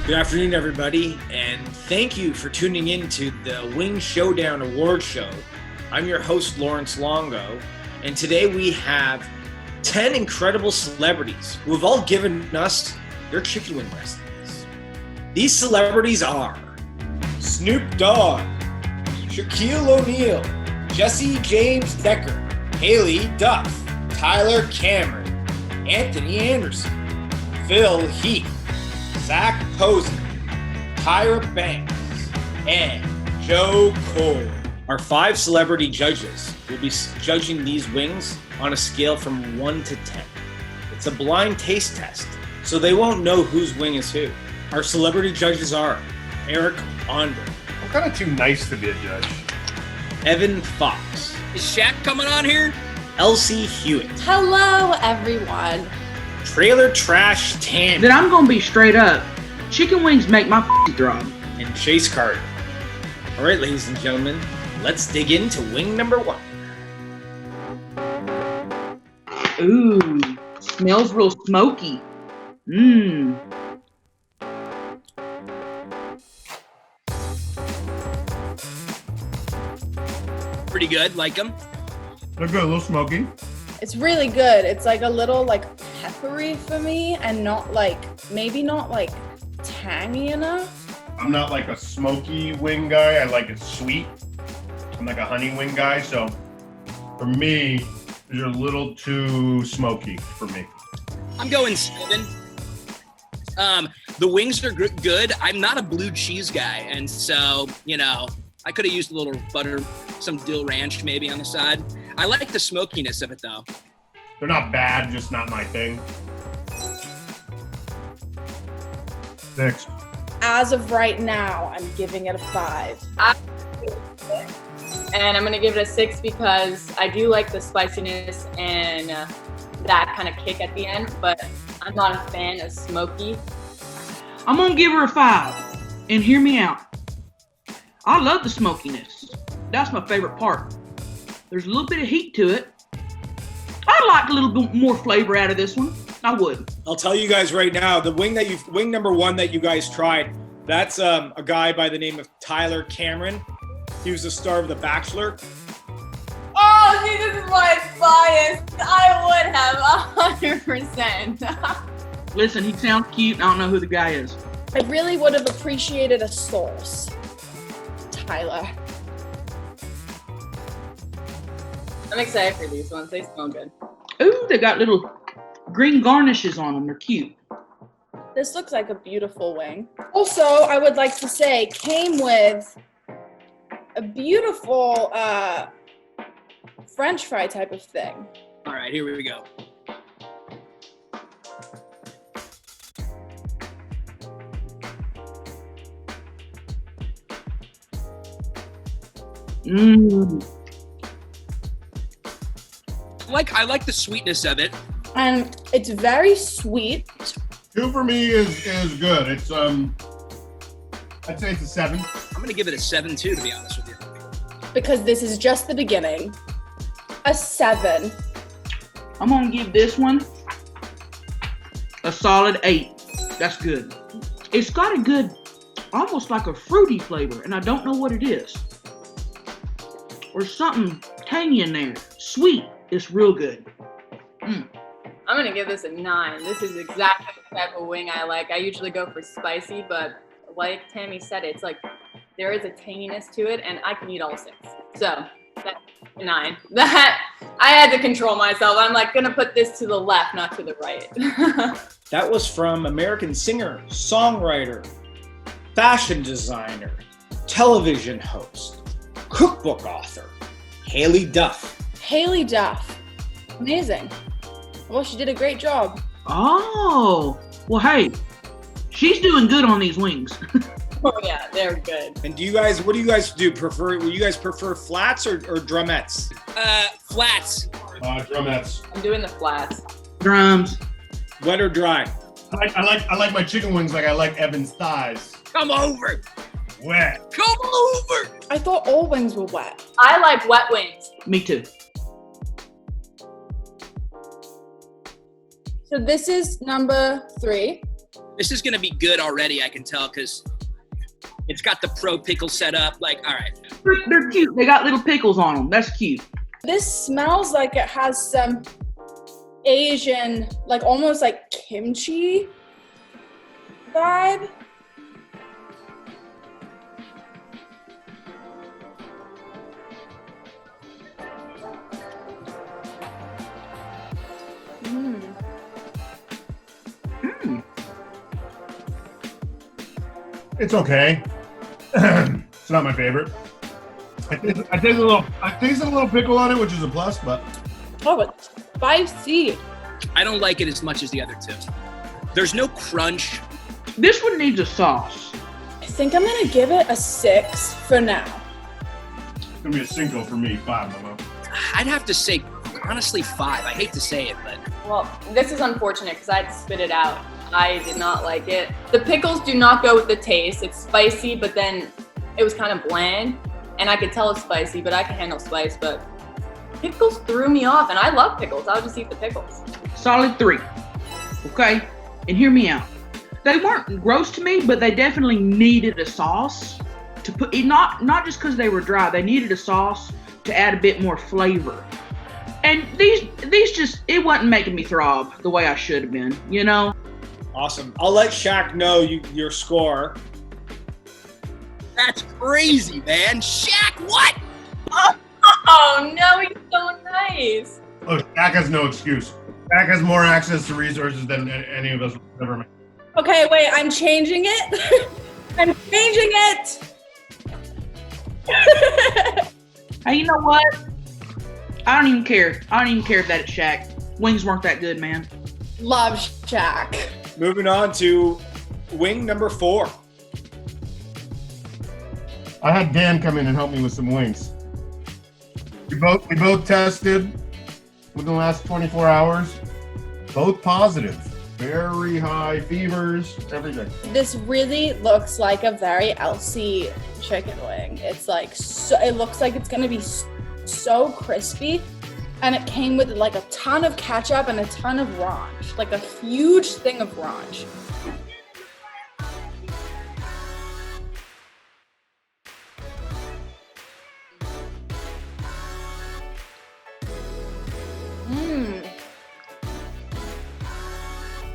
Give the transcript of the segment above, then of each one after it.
Good afternoon, everybody, and thank you for tuning in to the Wing Showdown Award Show. I'm your host, Lawrence Longo, and today we have 10 incredible celebrities who have all given us their chicken wing recipes. These celebrities are Snoop Dogg, Shaquille O'Neal, Jesse James Decker, Haley Duff, Tyler Cameron, Anthony Anderson, Phil Heath, Zach Posner, Tyra Banks, and Joe Cole. Our 5 celebrity judges will be judging these wings on a scale from 1 to 10. It's a blind taste test, so they won't know whose wing is who. Our celebrity judges are Eric Onder. I'm kind of too nice to be a judge. Evan Fox. Is Shaq coming on here? Elsie Hewitt. Hello, everyone. Trailer Trash Tan. Then I'm gonna be straight up. Chicken wings make my throb. And Chase Carter. All right, ladies and gentlemen, let's dig into wing number 1. Ooh, smells real smoky. Mmm. Pretty good, like them. They're good, a little smoky. It's really good. It's like a little like peppery for me and not like, maybe not like tangy enough. I'm not like a smoky wing guy. I like it sweet. I'm like a honey wing guy. So for me, these are a little too smoky for me. I'm going 7. The wings are good. I'm not a blue cheese guy, and so, I could have used a little butter, some dill ranch maybe on the side. I like the smokiness of it, though. They're not bad, just not my thing. Next. As of right now, I'm giving it a 5. And I'm gonna give it a 6 because I do like the spiciness and that kind of kick at the end, but I'm not a fan of smoky. I'm gonna give her a 5. And hear me out. I love the smokiness. That's my favorite part. There's a little bit of heat to it. I'd like a little bit more flavor out of this one. I would. I'll tell you guys right now, the wing number 1 that you guys tried, that's a guy by the name of Tyler Cameron. He was the star of The Bachelor. Oh, see, this is why it's biased. I would have 100%. Listen, he sounds cute, and I don't know who the guy is. I really would have appreciated a sauce. Tyler. I'm excited for these ones. They smell good. Ooh, they got little green garnishes on them. They're cute. This looks like a beautiful wing. Also, I would like to say, came with a beautiful French fry type of thing. All right, here we go. Mmm. I like the sweetness of it. And it's very sweet. 2 for me is good. It's I'd say it's a 7. I'm gonna give it a 7 too, to be honest with you. Because this is just the beginning. A 7. I'm gonna give this one a solid 8. That's good. It's got a good, almost like a fruity flavor, and I don't know what it is. Or something tangy in there. Sweet. It's real good. I'm gonna give this a 9. This is exactly the type of wing I like. I usually go for spicy, but like Tammy said, it's like there is a tanginess to it, and I can eat all 6. So that's a 9. That I had to control myself. I'm like gonna put this to the left, not to the right. That was from American singer, songwriter, fashion designer, television host, cookbook author, Haley Duff. Haley Duff. Amazing. Well, she did a great job. Oh, well, hey, she's doing good on these wings. Oh yeah, they're good. And what do you guys prefer? Will you guys prefer flats or drumettes? Flats. Drumettes. I'm doing the flats. Drums. Wet or dry? I like my chicken wings like I like Evan's thighs. Come over. Wet. Come over. I thought all wings were wet. I like wet wings. Me too. So this is number 3. This is gonna be good already, I can tell, because it's got the pro pickle set up. Like, all right. They're cute. They got little pickles on them. That's cute. This smells like it has some Asian, like almost like kimchi vibe. It's okay. It's not my favorite. I taste a little pickle on it, which is a plus, but Oh, it's spicy. I don't like it as much as the other two. There's no crunch. This one needs a sauce. I think I'm gonna give it a 6 for now. it's gonna be a Cinco for me. 5, Mama. I'd have to say, honestly, 5. I hate to say it, but Well, this is unfortunate because I had to spit it out. I did not like it. The pickles do not go with the taste. It's spicy, but then it was kind of bland. And I could tell it's spicy, but I can handle spice. But pickles threw me off, and I love pickles. I'll just eat the pickles. Solid 3. Okay? And hear me out. They weren't gross to me, but they definitely needed a sauce to put it, not just because they were dry. They needed a sauce to add a bit more flavor. And these just, it wasn't making me throb the way I should have been, you know? Awesome. I'll let Shaq know your score. that's crazy, man. Shaq, what? Oh no, he's so nice. Oh, Shaq has no excuse. Shaq has more access to resources than any of us will ever make. Okay, wait, I'm changing it. I'm changing it. Hey, you know what? I don't even care. I don't even care if that's Shaq. Wings weren't that good, man. Love Shaq. Moving on to wing number 4. I had Dan come in and help me with some wings. We both tested within the last 24 hours. Both positive. Very high fevers, everything. This really looks like a very Elsie chicken wing. It's like, so, it looks like it's gonna be so crispy. And it came with like a ton of ketchup and a ton of ranch, like a huge thing of ranch.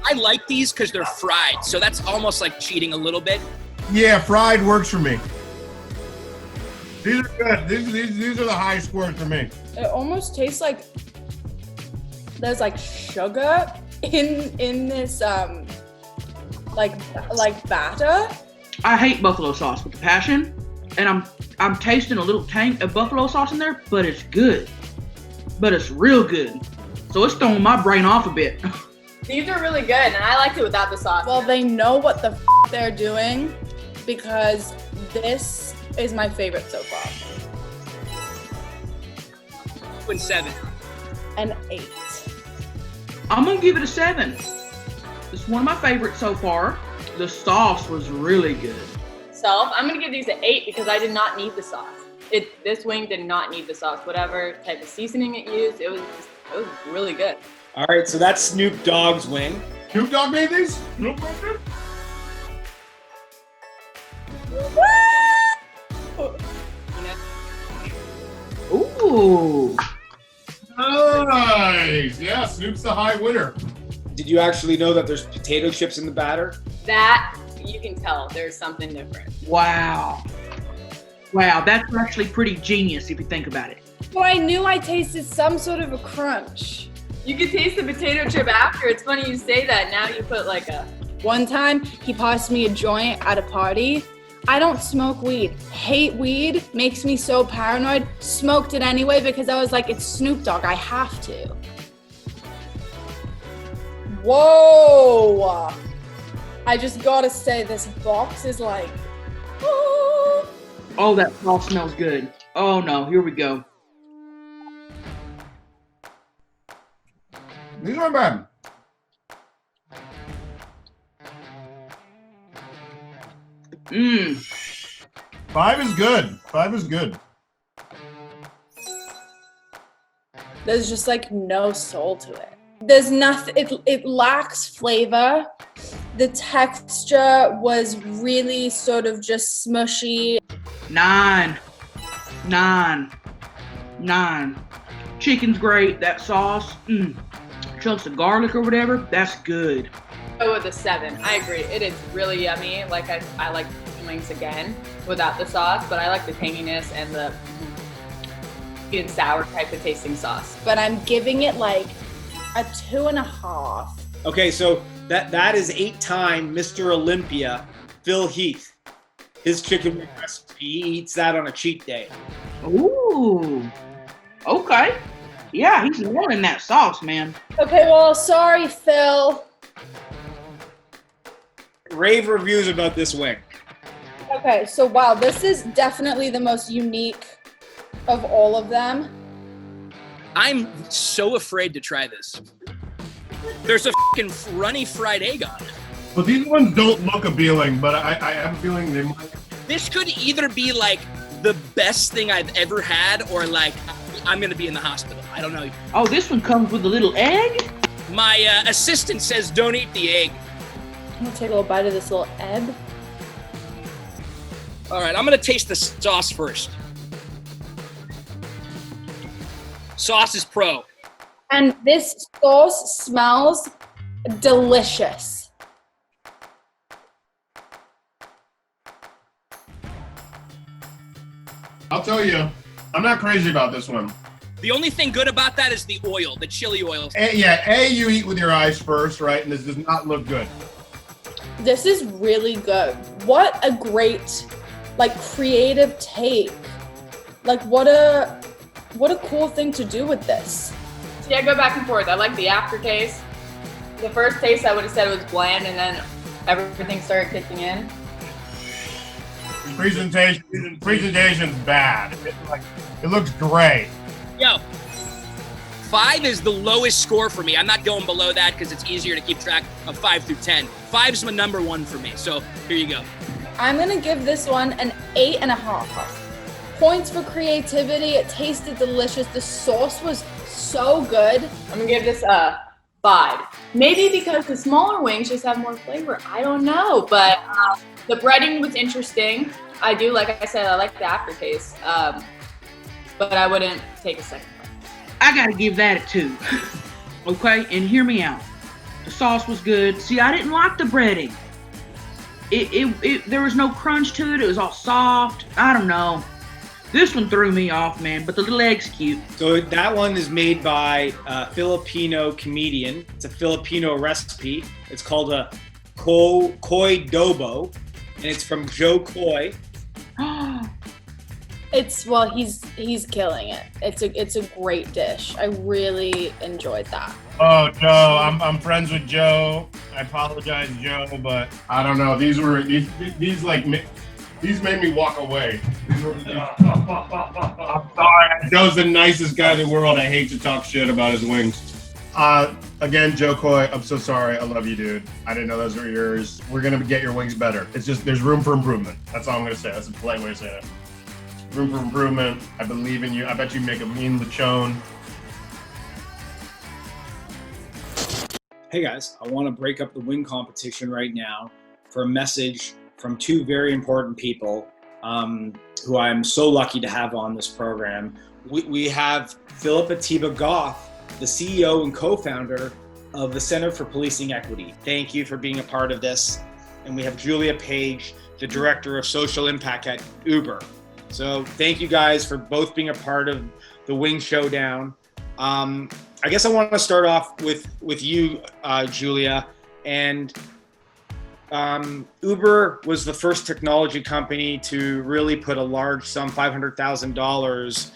I like these because they're fried, so that's almost like cheating a little bit. Yeah, fried works for me. These are good. These are the high scores for me. It almost tastes like there's like sugar in this like batter. I hate buffalo sauce with a passion, and I'm tasting a little tang of buffalo sauce in there, but it's good. But it's real good. So it's throwing my brain off a bit. These are really good, and I liked it without the sauce. Well, they know what the they're doing because this is my favorite so far. 7. An 8. I'm gonna give it a 7. It's one of my favorites so far. The sauce was really good. I'm gonna give these an 8 because I did not need the sauce. This wing did not need the sauce. Whatever type of seasoning it used, it was really good. All right, so that's Snoop Dogg's wing. Snoop Dogg made these? Snoop Dogg did? Ooh. Nice. Yeah, Snoop's the high winner. Did you actually know that there's potato chips in the batter? That, you can tell there's something different. Wow. Wow, that's actually pretty genius if you think about it. Well, I knew I tasted some sort of a crunch. You can taste the potato chip after. It's funny you say that. Now you put like a... One time, he passed me a joint at a party. I don't smoke weed. Hate weed. Makes me so paranoid. Smoked it anyway because I was like, it's Snoop Dogg. I have to. Whoa. I just gotta say, this box is like... Oh. Oh, that sauce smells good. Oh no, here we go. These aren't bad. Mmm. 5 is good. 5 is good. There's just like no soul to it. There's nothing, it lacks flavor. The texture was really sort of just smushy. 9. Chicken's great. That sauce, chunks of garlic or whatever, that's good. Go with a 7. I agree. It is really yummy. Like I like chicken wings again without the sauce, but I like the tanginess and the sweet and sour type of tasting sauce. But I'm giving it like a 2.5. Okay, so that is 8-time Mr. Olympia, Phil Heath. His chicken wing recipe, he eats that on a cheat day. Ooh. Okay. Yeah, he's nailing that sauce, man. Okay, well, sorry, Phil. Rave reviews about this wing. Okay, so wow, this is definitely the most unique of all of them. I'm so afraid to try this. There's a fucking runny fried egg on it. But these ones don't look appealing, but I have a feeling they might. This could either be like the best thing I've ever had or like I'm gonna be in the hospital. I don't know. Oh, this one comes with a little egg? My assistant says don't eat the egg. I'm gonna take a little bite of this little egg. All right, I'm gonna taste the sauce first. Sauce is pro. And this sauce smells delicious. I'll tell you, I'm not crazy about this one. The only thing good about that is the oil, the chili oil. You eat with your eyes first, right? And this does not look good. This is really good. What a great, like, creative take. Like, what a cool thing to do with this. See, I go back and forth. I like the aftertaste. The first taste, I would have said it was bland, and then everything started kicking in. Presentation's bad. It looks great. Yo, 5 is the lowest score for me. I'm not going below that because it's easier to keep track of 5 through 10. 5's my number 1 for me. So here you go. I'm gonna give this one an 8.5. Points for creativity. It tasted delicious. The sauce was so good. I'm gonna give this a 5. Maybe because the smaller wings just have more flavor. I don't know, but the breading was interesting. I do, like I said, I like the aftertaste, but I wouldn't take a second bite. I gotta give that a 2. Okay, and hear me out. The sauce was good. See, I didn't like the breading. There was no crunch to it. It was all soft. I don't know. This one threw me off, man, but the little egg's cute. So that one is made by a Filipino comedian. It's a Filipino recipe. It's called a Koy Dobo, and it's from Joe Koy. He's killing it. It's a great dish. I really enjoyed that. Oh, Joe, I'm friends with Joe. I apologize, Joe, but I don't know. These made me walk away. I'm sorry. Joe's the nicest guy in the world. I hate to talk shit about his wings. Again, Joe Coy, I'm so sorry. I love you, dude. I didn't know those were yours. We're going to get your wings better. It's just, there's room for improvement. That's all I'm going to say. That's a polite way to say that. Room for improvement. I believe in you. I bet you make a mean lechon. Hey guys, I want to break up the wing competition right now for a message from 2 very important people who I'm so lucky to have on this program. We have Philip Atiba Goff, the CEO and co-founder of the Center for Policing Equity. Thank you for being a part of this. And we have Julia Page, the Director of Social Impact at Uber. So thank you guys for both being a part of the Wing Showdown. I guess I want to start off with you, Julia. And Uber was the first technology company to really put a large sum, $500,000,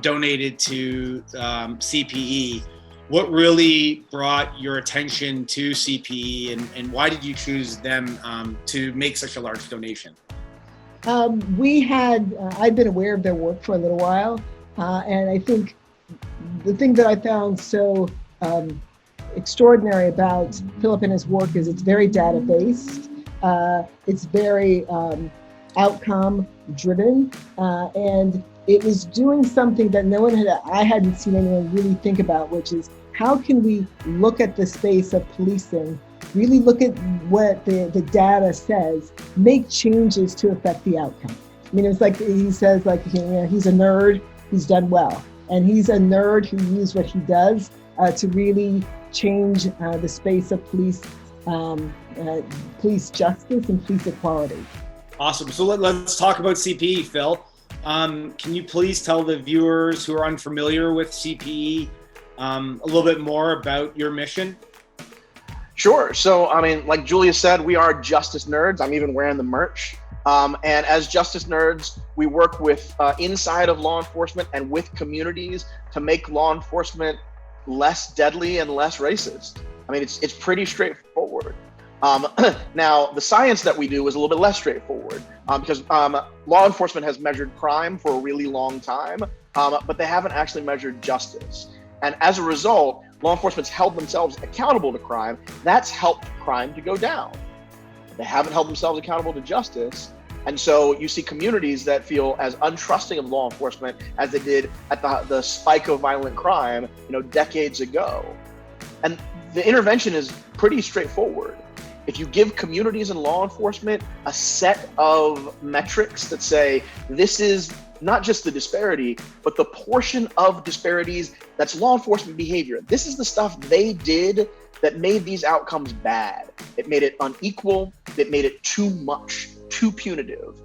donated to CPE. What really brought your attention to CPE, and why did you choose them to make such a large donation? I'd been aware of their work for a little while, and I think the thing that I found so extraordinary about Philip and his work is it's very data-based, it's very outcome driven, and it was doing something that I hadn't seen anyone really think about, which is how can we look at the space of policing really look at what the data says, make changes to affect the outcome. I mean, it's like he says, like, you know, he's a nerd, he's done well. And he's a nerd who used what he does to really change the space of police justice and police equality. Awesome. So let's talk about CPE, Phil. Can you please tell the viewers who are unfamiliar with CPE a little bit more about your mission? Sure. So, I mean, like Julia said, we are justice nerds. I'm even wearing the merch. And as justice nerds, we work with inside of law enforcement and with communities to make law enforcement less deadly and less racist. I mean, it's pretty straightforward. Now, the science that we do is a little bit less straightforward because law enforcement has measured crime for a really long time, but they haven't actually measured justice. And as a result, law enforcement's held themselves accountable to crime. That's helped crime to go down. They haven't held themselves accountable to justice. And so you see communities that feel as untrusting of law enforcement as they did at the spike of violent crime, decades ago. And the intervention is pretty straightforward. If you give communities and law enforcement a set of metrics that say, this is not just the disparity, but the portion of disparities that's law enforcement behavior. This is the stuff they did that made these outcomes bad. It made it unequal. It made it too much, too punitive.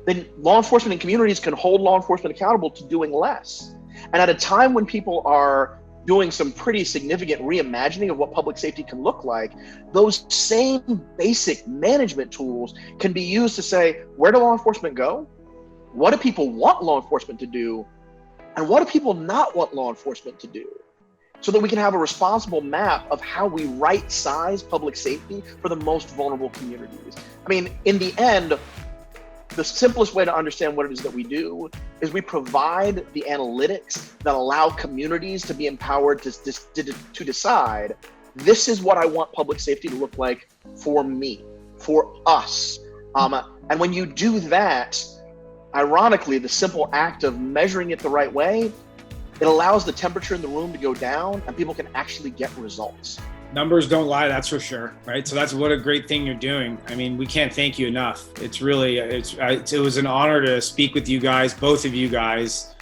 Then law enforcement and communities can hold law enforcement accountable to doing less. And at a time when people are doing some pretty significant reimagining of what public safety can look like, those same basic management tools can be used to say, where do law enforcement go? What do people want law enforcement to do? And what do people not want law enforcement to do? So that we can have a responsible map of how we right size public safety for the most vulnerable communities. I mean, in the end, the simplest way to understand what it is that we do is we provide the analytics that allow communities to be empowered to decide, this is what I want public safety to look like for me, for us. And when you do that, ironically, the simple act of measuring it the right way, it allows the temperature in the room to go down and people can actually get results. Numbers don't lie, that's for sure, right? So that's what a great thing you're doing. I mean, we can't thank you enough. It's really, it was an honor to speak with you guys, both of you guys.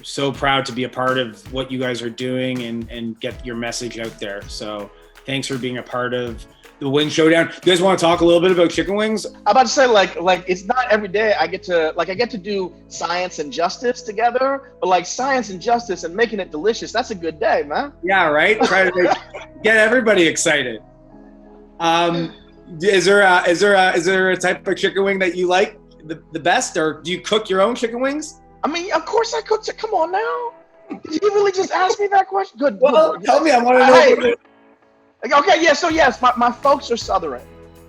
So proud to be a part of what you guys are doing and get your message out there. So thanks for being a part of the Wing Showdown. You guys want to talk a little bit about chicken wings? I'm about to say, like it's not every day I get to do science and justice together, but like science and justice and making it delicious, that's a good day, man. Yeah, right? Try to get everybody excited. Is there a type of chicken wing that you like the best, or do you cook your own chicken wings? I mean, of course I cook. Come on now. Did you really just ask me that question? Good. Well, tell me. I want to know. Hey, okay, yeah, so yes, my folks are Southern,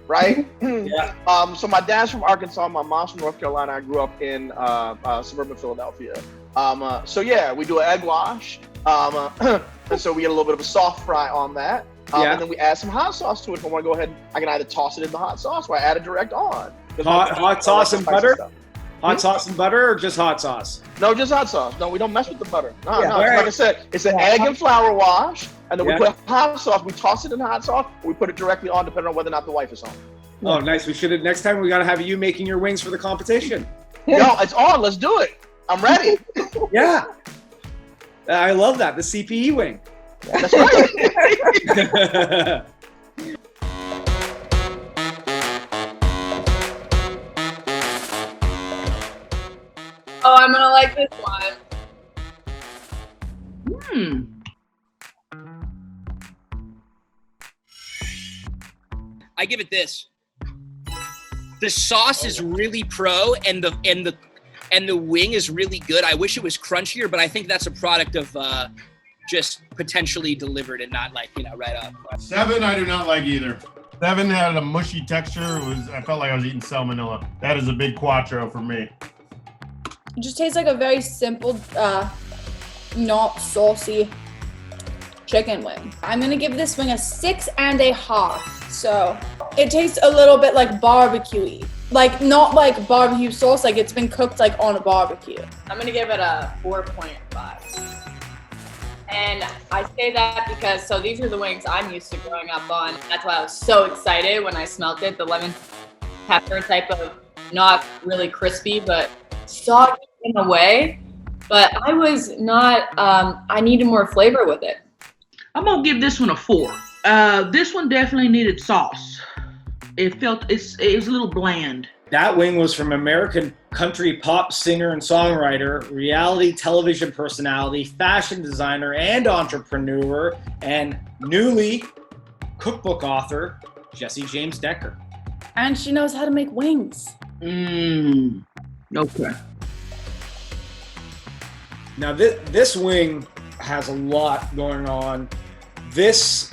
right? Yeah. So my dad's from Arkansas, my mom's from North Carolina. I grew up in suburban Philadelphia. So yeah, we do an egg wash. And so we get a little bit of a soft fry on that. And then we add some hot sauce to it. If I want to go ahead, I can either toss it in the hot sauce or I add it direct on. Hot sauce and butter? Hot sauce and butter or just hot sauce? No, just hot sauce. No, we don't mess with the butter. No. Right. Like I said, it's an egg and flour wash. And then we put hot sauce, we toss it in hot sauce, or we put it directly on depending on whether or not the wife is home. Oh, nice. Next time we got to have you making your wings for the competition. Yo, it's on. Let's do it. I'm ready. Yeah. I love that. The CPE wing. That's right. Oh, I'm gonna like this one. I give it this. The sauce is really pro, and the wing is really good. I wish it was crunchier, but I think that's a product of just potentially delivered and not like right up. 7, I do not like either. 7 had a mushy texture. I felt like I was eating salmonella. That is a big quattro for me. It just tastes like a very simple, not saucy chicken wing. I'm gonna give this wing a 6.5. So it tastes a little bit like barbecue-y. Like not like barbecue sauce, like it's been cooked like on a barbecue. I'm gonna give it a 4.5. And I say that because, so these are the wings I'm used to growing up on. That's why I was so excited when I smelled it. The lemon pepper type of, not really crispy, but soggy in a way. But I was not, I needed more flavor with it. I'm gonna give this one a 4. This one definitely needed sauce. It was a little bland. That wing was from American country pop singer and songwriter, reality television personality, fashion designer, and entrepreneur, and newly cookbook author, Jesse James Decker. And she knows how to make wings. Okay. Now, this wing has a lot going on. This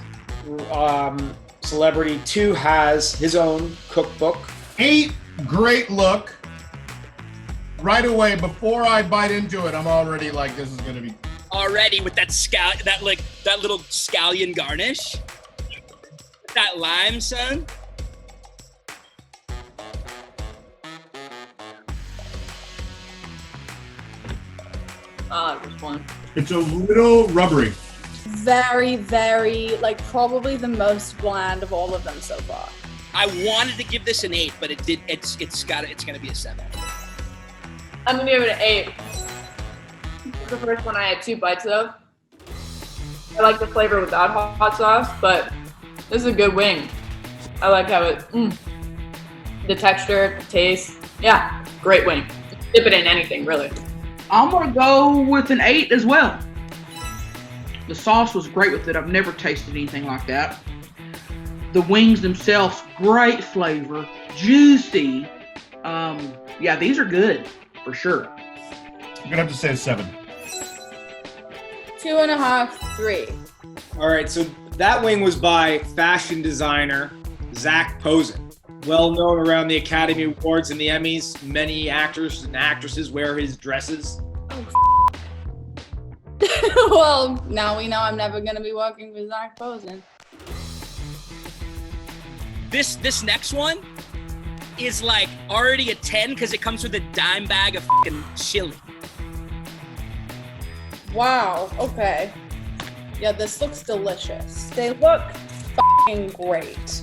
celebrity, too, has his own cookbook. 8, great look. Right away, before I bite into it, I'm already like, this is gonna be. Already with that that little scallion garnish. That lime, son. This one. It's a little rubbery. Very, very, like probably the most bland of all of them so far. I wanted to give this an 8, but it's gonna be a 7. I'm gonna give it an 8. The first one I had 2 bites of. I like the flavor without hot sauce, but this is a good wing. I like how it, the texture, taste. Yeah, great wing. Dip it in anything, really. I'm gonna go with an 8 as well. The sauce was great with it. I've never tasted anything like that. The wings themselves, great flavor, juicy. Yeah, these are good for sure. I'm gonna have to say a 7. 2.5, 3. All right, so that wing was by fashion designer Zach Posen. Well known around the Academy Awards and the Emmys. Many actors and actresses wear his dresses. Well, now we know I'm never gonna be working for Zach Posen. This next one is like already a 10 because it comes with a dime bag of fucking chili. Wow, okay. Yeah, this looks delicious. They look fucking great.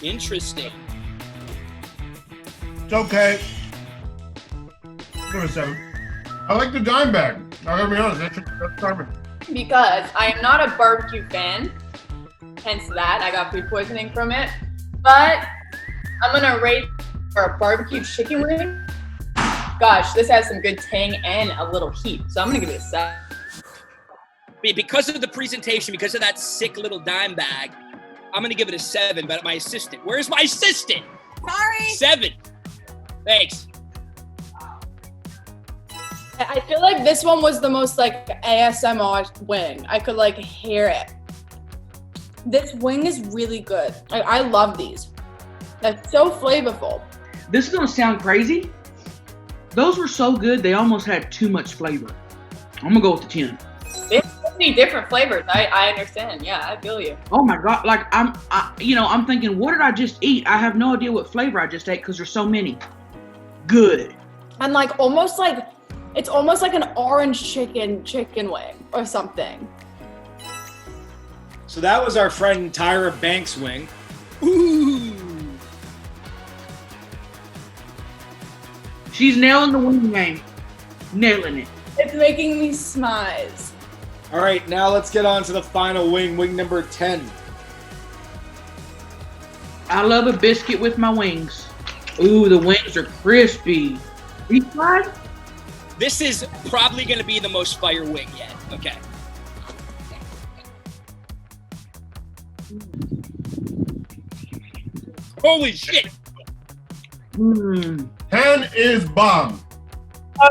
Interesting. It's okay. Give it a 7. I like the dime bag. I gotta be honest, that's charming. Because I am not a barbecue fan, hence that I got food poisoning from it. But I'm gonna rate for a barbecue chicken wing. Gosh, this has some good tang and a little heat, so I'm gonna give it a 7. Because of the presentation, because of that sick little dime bag, I'm gonna give it a 7. But my assistant, where's my assistant? Sorry. 7. Thanks. I feel like this one was the most like ASMR wing. I could like hear it. This wing is really good. I love these. That's so flavorful. This is gonna sound crazy. Those were so good, they almost had too much flavor. I'm gonna go with the 10. There's so many different flavors. I understand. Yeah, I feel you. Oh my God, like I'm thinking, what did I just eat? I have no idea what flavor I just ate because there's so many. Good. And like it's almost like an orange chicken wing or something. So that was our friend Tyra Banks' wing. Ooh. She's nailing the wing game. Nailing it. It's making me smize. All right, now let's get on to the final wing, wing number 10. I love a biscuit with my wings. Ooh, the wings are crispy. Deep fried? This is probably gonna be the most fire wing yet. Okay. Holy shit! 10 is bomb.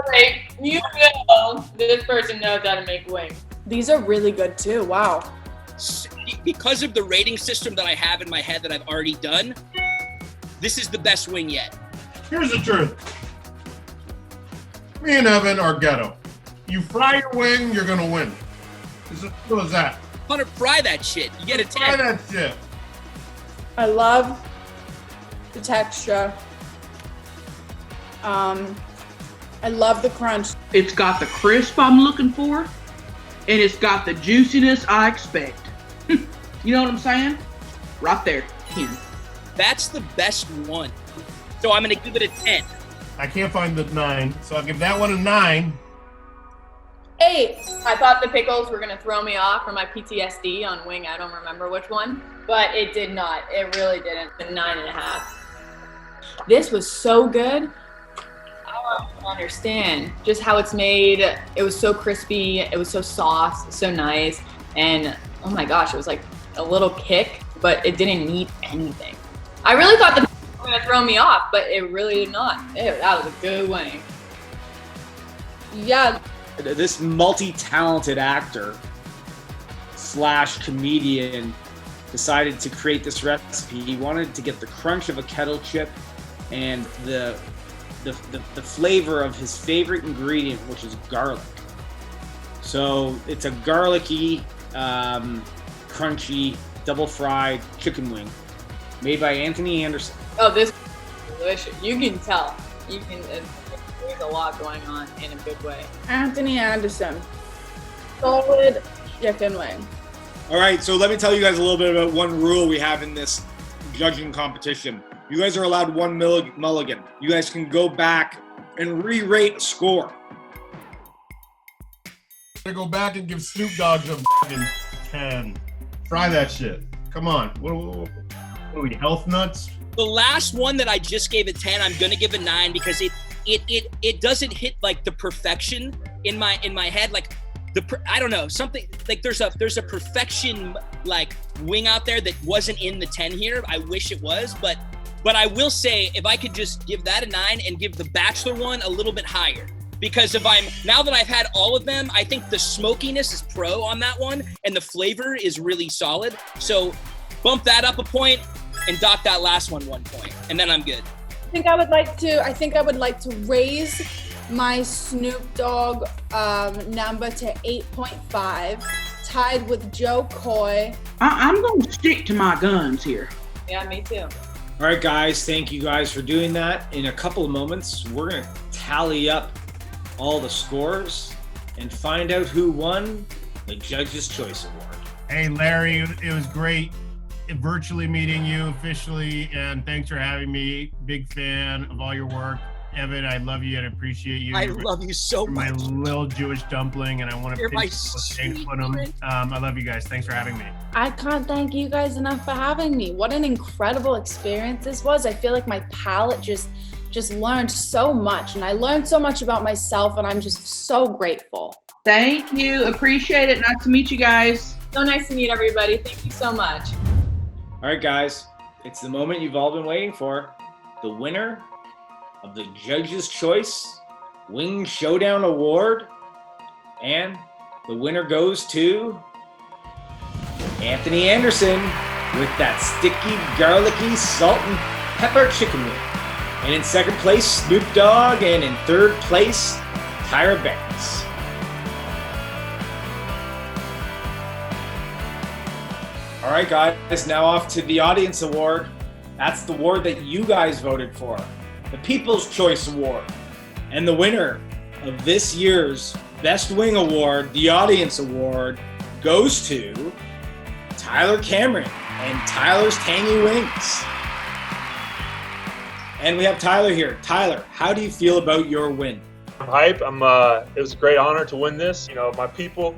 Okay, you know this person knows how to make wings. These are really good too. Wow. Because of the rating system that I have in my head that I've already done, this is the best wing yet. Here's the truth. Me and Evan are ghetto. You fry your wing, you're gonna win. It's as simple as that. Hunter, fry that shit. You get a Fry 10. that shit. I love the texture. I love the crunch. It's got the crisp I'm looking for, and it's got the juiciness I expect. You know what I'm saying? Right there. Here. That's the best one. So I'm gonna give it a 10. I can't find the 9, so I'll give that one a 9. 8. I thought the pickles were gonna throw me off from my PTSD on wing. I don't remember which one, but it did not. It really didn't. A 9.5. This was so good. I don't understand just how it's made. It was so crispy. It was so soft, so nice, and oh my gosh, it was like a little kick, but it didn't need anything. I really thought the pickles were gonna throw me off, but it really did not. That was a good wing. Yeah. This multi-talented actor / comedian decided to create this recipe. He wanted to get the crunch of a kettle chip and the flavor of his favorite ingredient, which is garlic. So it's a garlicky, crunchy, double fried chicken wing made by Anthony Anderson. Oh, this is delicious. You can tell. You can. There's a lot going on in a good way. Anthony Anderson. Solid chicken wing. All right, so let me tell you guys a little bit about one rule we have in this judging competition. You guys are allowed one mulligan. You guys can go back and re-rate a score. I'm gonna go back and give Snoop Dogg a fucking 10. Try that shit. Come on. What are we, health nuts? The last one that I just gave a 10, I'm gonna give a 9 because it doesn't hit like the perfection in my head. Like I don't know, something like there's a perfection like wing out there that wasn't in the 10 here. I wish it was, but I will say if I could just give that a 9 and give the Bachelor one a little bit higher. Because now that I've had all of them, I think the smokiness is pro on that one and the flavor is really solid. So bump that up a point and dock that last one 1 point, and then I'm good. I think I would like to raise my Snoop Dogg number to 8.5, tied with Joe Coy. I'm going to stick to my guns here. Yeah, me too. All right, guys, thank you guys for doing that. In a couple of moments, we're going to tally up all the scores and find out who won the Judge's Choice Award. Hey, Larry, it was great virtually meeting you officially, and thanks for having me. Big fan of all your work. Evan, I love you and appreciate you. I love you so You're my much. little Jewish dumpling, and I want to You're my pinch sweet them. I love you guys. Thanks for having me. I can't thank you guys enough for having me. What an incredible experience this was. I feel like my palate just learned so much, and I learned so much about myself, and I'm just so grateful. Thank you. Appreciate it. Nice to meet you guys. So nice to meet everybody. Thank you so much. All right, guys, it's the moment you've all been waiting for. The winner of the Judge's Choice Wing Showdown Award, and the winner goes to Anthony Anderson with that sticky, garlicky, salt and pepper chicken wing. And in second place, Snoop Dogg, and in third place, Tyra Banks. All right, guys, now off to the Audience Award. That's the award that you guys voted for, the People's Choice Award. And the winner of this year's Best Wing Award, the Audience Award, goes to Tyler Cameron and Tyler's Tangy Wings. And we have Tyler here. Tyler, how do you feel about your win? I'm hype. It was a great honor to win this. My people,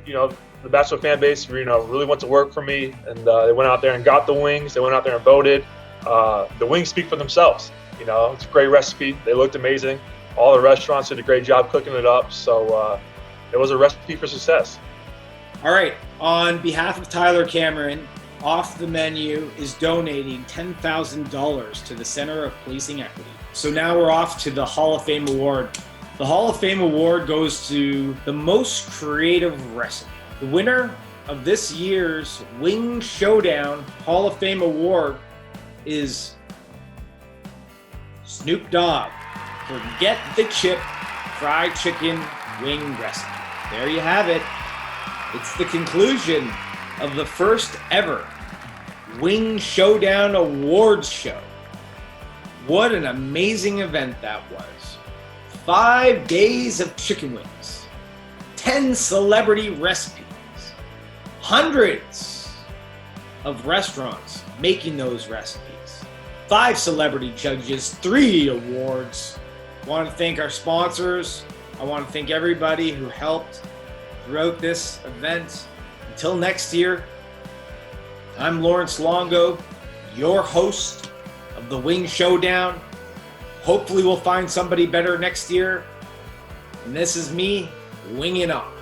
the Bachelor fan base, really went to work for me, and they went out there and got the wings. They went out there and voted. The wings speak for themselves. It's a great recipe. They looked amazing. All the restaurants did a great job cooking it up. So it was a recipe for success. All right. On behalf of Tyler Cameron, Off the Menu is donating $10,000 to the Center of Policing Equity. So now we're off to the Hall of Fame Award. The Hall of Fame Award goes to the most creative recipe. The winner of this year's Wing Showdown Hall of Fame Award is Snoop Dogg for Get the Chip Fried Chicken Wing Recipe. There you have it. It's the conclusion of the first ever Wing Showdown Awards show. What an amazing event that was. 5 days of chicken wings, 10 celebrity recipes, hundreds of restaurants making those recipes, 5 celebrity judges, 3 awards. I want to thank our sponsors. I want to thank everybody who helped throughout this event. Until next year, I'm Lawrence Longo, your host of the Wing Showdown. Hopefully we'll find somebody better next year. And this is me winging off.